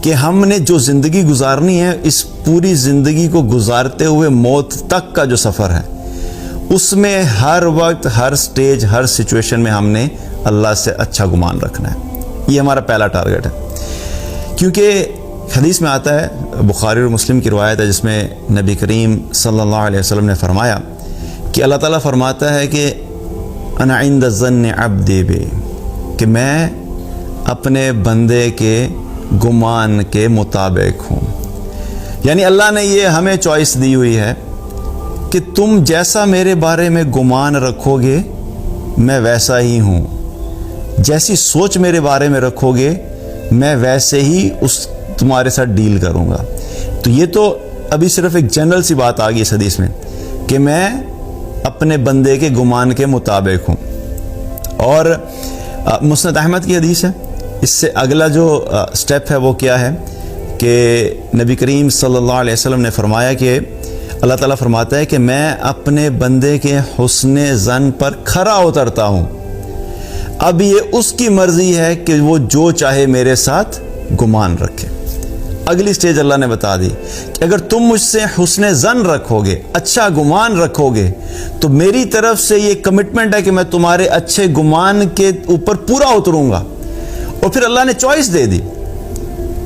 کہ ہم نے جو زندگی گزارنی ہے، اس پوری زندگی کو گزارتے ہوئے موت تک کا جو سفر ہے، اس میں ہر وقت، ہر سٹیج، ہر سچویشن میں ہم نے اللہ سے اچھا گمان رکھنا ہے۔ یہ ہمارا پہلا ٹارگٹ ہے، کیونکہ حدیث میں آتا ہے، بخاری اور مسلم کی روایت ہے، جس میں نبی کریم صلی اللہ علیہ وسلم نے فرمایا کہ اللہ تعالیٰ فرماتا ہے کہ انا عند ظن عبدی بی، کہ میں اپنے بندے کے گمان کے مطابق ہوں۔ یعنی اللہ نے یہ ہمیں چوائس دی ہوئی ہے کہ تم جیسا میرے بارے میں گمان رکھو گے میں ویسا ہی ہوں، جیسی سوچ میرے بارے میں رکھو گے میں ویسے ہی تمہارے ساتھ ڈیل کروں گا۔ تو یہ تو ابھی صرف ایک جنرل سی بات آ گئی اس حدیث میں کہ میں اپنے بندے کے گمان کے مطابق ہوں۔ اور مسند احمد کی حدیث ہے، اس سے اگلا جو سٹیپ ہے وہ کیا ہے کہ نبی کریم صلی اللہ علیہ وسلم نے فرمایا کہ اللہ تعالیٰ فرماتا ہے کہ میں اپنے بندے کے حسن ظن پر کھرا اترتا ہوں، اب یہ اس کی مرضی ہے کہ وہ جو چاہے میرے ساتھ گمان رکھے۔ اگلی سٹیج اللہ نے بتا دی کہ اگر تم مجھ سے حسن ظن رکھو گے، اچھا گمان رکھو گے، تو میری طرف سے یہ کمٹمنٹ ہے کہ میں تمہارے اچھے گمان کے اوپر پورا اتروں گا۔ اور پھر اللہ نے چوائس دے دی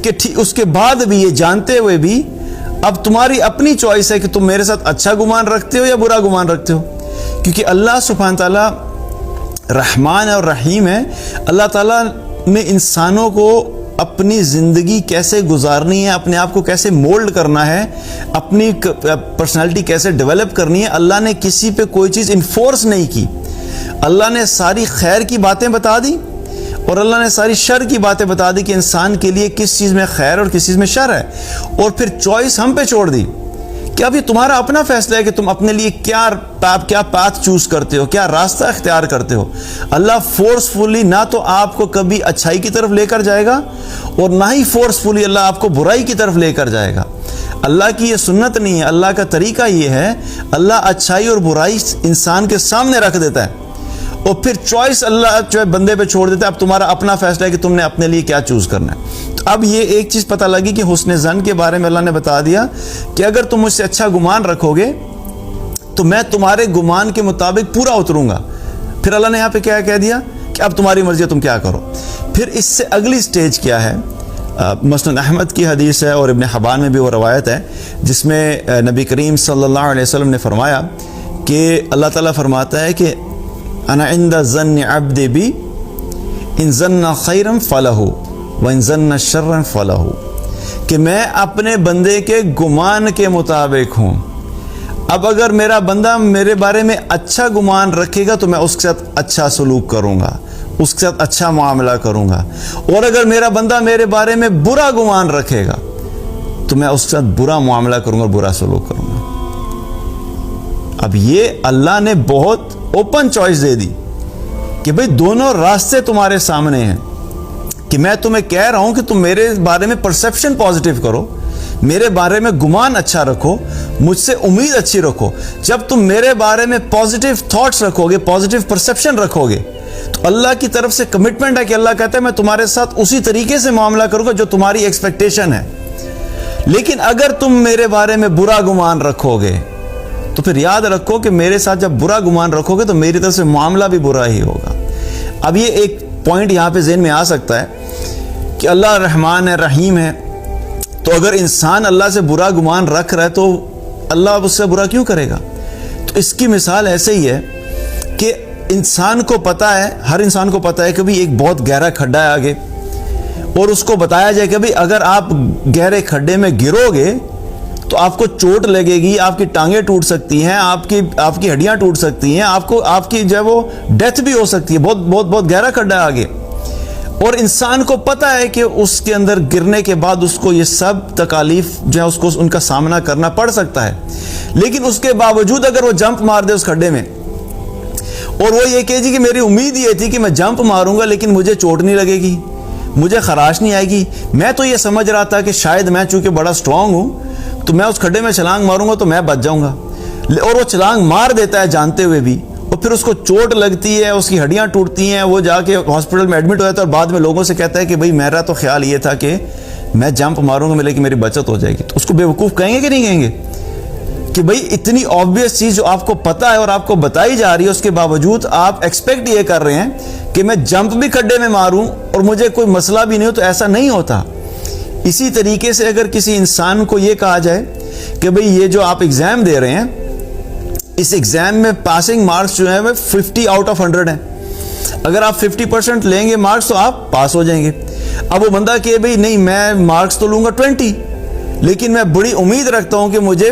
کہ اس کے بعد بھی یہ جانتے ہوئے بھی اب تمہاری اپنی چوائس ہے کہ تم میرے ساتھ اچھا گمان رکھتے ہو یا برا گمان رکھتے ہو، کیونکہ اللہ سبحانہ تعالیٰ رحمان اور رحیم ہے۔ اللہ تعالیٰ نے انسانوں کو اپنی زندگی کیسے گزارنی ہے، اپنے آپ کو کیسے مولڈ کرنا ہے، اپنی پرسنالٹی کیسے ڈیولپ کرنی ہے، اللہ نے کسی پہ کوئی چیز انفورس نہیں کی۔ اللہ نے ساری خیر کی باتیں بتا دی اور اللہ نے ساری شر کی باتیں بتا دی کہ انسان کے لیے کس چیز میں خیر اور کس چیز میں شر ہے، اور پھر چوائس ہم پہ چھوڑ دی کہ اب یہ تمہارا اپنا فیصلہ ہے کہ تم اپنے لیے کیا پاتھ چوز کرتے ہو، کیا راستہ اختیار کرتے ہو۔ اللہ فورسفلی نہ تو آپ کو کبھی اچھائی کی طرف لے کر جائے گا اور نہ ہی فورسفلی اللہ آپ کو برائی کی طرف لے کر جائے گا۔ اللہ کی یہ سنت نہیں ہے، اللہ کا طریقہ یہ ہے، اللہ اچھائی اور برائی انسان کے سامنے رکھ دیتا ہے اور پھر چوائس اللہ جو ہے بندے پہ چھوڑ دیتا ہے، اب تمہارا اپنا فیصلہ ہے کہ تم نے اپنے لیے کیا چوز کرنا ہے۔ تو اب یہ ایک چیز پتہ لگی کہ حسن ظن کے بارے میں اللہ نے بتا دیا کہ اگر تم مجھ سے اچھا گمان رکھو گے تو میں تمہارے گمان کے مطابق پورا اتروں گا۔ پھر اللہ نے یہاں پہ کیا کہہ دیا کہ اب تمہاری مرضی ہے، تم کیا کرو۔ پھر اس سے اگلی سٹیج کیا ہے، مسند احمد کی حدیث ہے اور ابن حبان میں بھی وہ روایت ہے، جس میں نبی کریم صلی اللہ علیہ وسلم نے فرمایا کہ اللہ تعالیٰ فرماتا ہے کہ انا عند ظن عبدی بی ان ظن خیرا فلہ وان ظن شرا فلہ، کہ میں اپنے بندے کے گمان کے مطابق ہوں۔ اب اگر میرا بندہ میرے بارے میں اچھا گمان رکھے گا تو میں اس کے ساتھ اچھا سلوک کروں گا، اس کے ساتھ اچھا معاملہ کروں گا، اور اگر میرا بندہ میرے بارے میں برا گمان رکھے گا تو میں اس کے ساتھ برا معاملہ کروں گا، برا سلوک کروں گا۔ اب یہ اللہ نے بہت اوپن چوائس دے دی کہ بھئی دونوں راستے تمہارے سامنے ہیں، کہ میں تمہیں کہہ رہا ہوں کہ تم میرے بارے میں پرسیپشن پازیٹیو کرو، میرے بارے میں گمان اچھا رکھو، مجھ سے امید اچھی رکھو۔ جب تم میرے بارے میں پازیٹیو تھاٹس رکھو گے، پازیٹیو پرسیپشن رکھو گے، تو اللہ کی طرف سے کمٹمنٹ ہے کہ اللہ کہتا ہے میں تمہارے ساتھ اسی طریقے سے معاملہ کروں گا جو تمہاری ایکسپیکٹیشن ہے۔ لیکن اگر تم میرے بارے میں برا گمان رکھو گے تو پھر یاد رکھو کہ میرے ساتھ جب برا گمان رکھو گے تو میری طرف سے معاملہ بھی برا ہی ہوگا۔ اب یہ ایک پوائنٹ یہاں پہ ذہن میں آ سکتا ہے کہ اللہ رحمان ہے، رحیم ہے، تو اگر انسان اللہ سے برا گمان رکھ رہا ہے تو اللہ اس سے برا کیوں کرے گا؟ تو اس کی مثال ایسے ہی ہے کہ انسان کو پتہ ہے، ہر انسان کو پتہ ہے کہ بھی ایک بہت گہرا کھڈا ہے آگے، اور اس کو بتایا جائے کہ بھی اگر آپ گہرے کھڈے میں گرو گے تو آپ کو چوٹ لگے گی، آپ کی ٹانگیں ٹوٹ سکتی ہیں، آپ کی ہڈیاں ٹوٹ سکتی ہیں، آپ کی جو ہے وہ ڈیتھ بھی ہو سکتی ہے، بہت گہرا کھڈا ہے آگے۔ اور انسان کو پتہ ہے کہ اس کے اندر گرنے کے بعد اس کو یہ سب تکالیف جو ہے اس کو ان کا سامنا کرنا پڑ سکتا ہے، لیکن اس کے باوجود اگر وہ جمپ مار دے اس کھڈے میں اور وہ یہ کہے جی کہ میری امید یہ تھی کہ میں جمپ ماروں گا لیکن مجھے چوٹ نہیں لگے گی، مجھے خراش نہیں آئے گی، میں تو یہ سمجھ رہا تھا کہ شاید میں چونکہ بڑا سٹرونگ ہوں تو میں اس کھڈے میں چھلانگ ماروں گا تو میں بچ جاؤں گا، اور وہ چھلانگ مار دیتا ہے جانتے ہوئے بھی، اور پھر اس کو چوٹ لگتی ہے، اس کی ہڈیاں ٹوٹتی ہیں، وہ جا کے ہاسپٹل میں ایڈمٹ ہو جاتا ہے اور بعد میں لوگوں سے کہتا ہے کہ بھئی میرا تو خیال یہ تھا کہ میں جمپ ماروں گا لیکن میری بچت ہو جائے گی، تو اس کو بیوقوف کہیں گے کہ نہیں کہیں گے؟ کہ بھائی اتنی آبویس چیز جو آپ کو پتا ہے اور آپ کو بتائی جا رہی ہے، اس کے باوجود آپ ایکسپیکٹ یہ کر رہے ہیں کہ میں جمپ بھی کھڈے میں ماروں اور مجھے کوئی مسئلہ بھی نہیں ہو، تو ایسا نہیں ہوتا۔ اسی طریقے سے اگر کسی انسان کو یہ کہا جائے کہ بھئی یہ جو آپ ایگزام دے رہے ہیں، اس ایگزام میں پاسنگ مارکس جو ہیں وہ 50 آؤٹ آف 100 ہیں، اگر آپ 50% لیں گے مارکس تو آپ پاس ہو جائیں گے۔ اب وہ بندہ کہ بھئی نہیں میں مارکس تو لوں گا 20، لیکن میں بڑی امید رکھتا ہوں کہ مجھے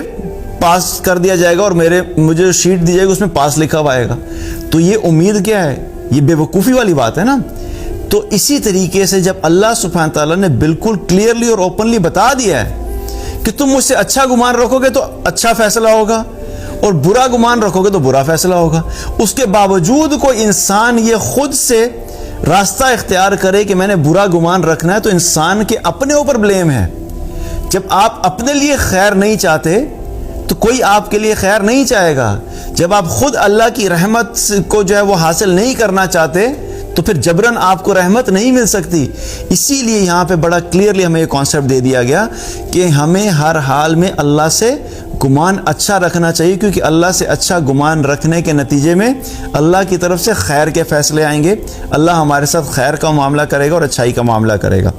پاس کر دیا جائے گا اور مجھے شیٹ دی جائے گی اس میں پاس لکھا ہوا آئے گا، تو یہ امید کیا ہے؟ یہ بے وقوفی والی بات ہے نا۔ تو اسی طریقے سے جب اللہ سبحانہ تعالیٰ نے بالکل کلیئرلی اور اوپنلی بتا دیا ہے کہ تم مجھ سے اچھا گمان رکھو گے تو اچھا فیصلہ ہوگا اور برا گمان رکھو گے تو برا فیصلہ ہوگا، اس کے باوجود کوئی انسان یہ خود سے راستہ اختیار کرے کہ میں نے برا گمان رکھنا ہے، تو انسان کے اپنے اوپر بلیم ہے۔ جب آپ اپنے لیے خیر نہیں چاہتے تو کوئی آپ کے لیے خیر نہیں چاہے گا۔ جب آپ خود اللہ کی رحمت کو جو ہے وہ حاصل نہیں کرنا چاہتے تو پھر جبراً آپ کو رحمت نہیں مل سکتی۔ اسی لیے یہاں پہ بڑا کلیئرلی ہمیں یہ کانسیپٹ دے دیا گیا کہ ہمیں ہر حال میں اللہ سے گمان اچھا رکھنا چاہیے، کیونکہ اللہ سے اچھا گمان رکھنے کے نتیجے میں اللہ کی طرف سے خیر کے فیصلے آئیں گے، اللہ ہمارے ساتھ خیر کا معاملہ کرے گا اور اچھائی کا معاملہ کرے گا۔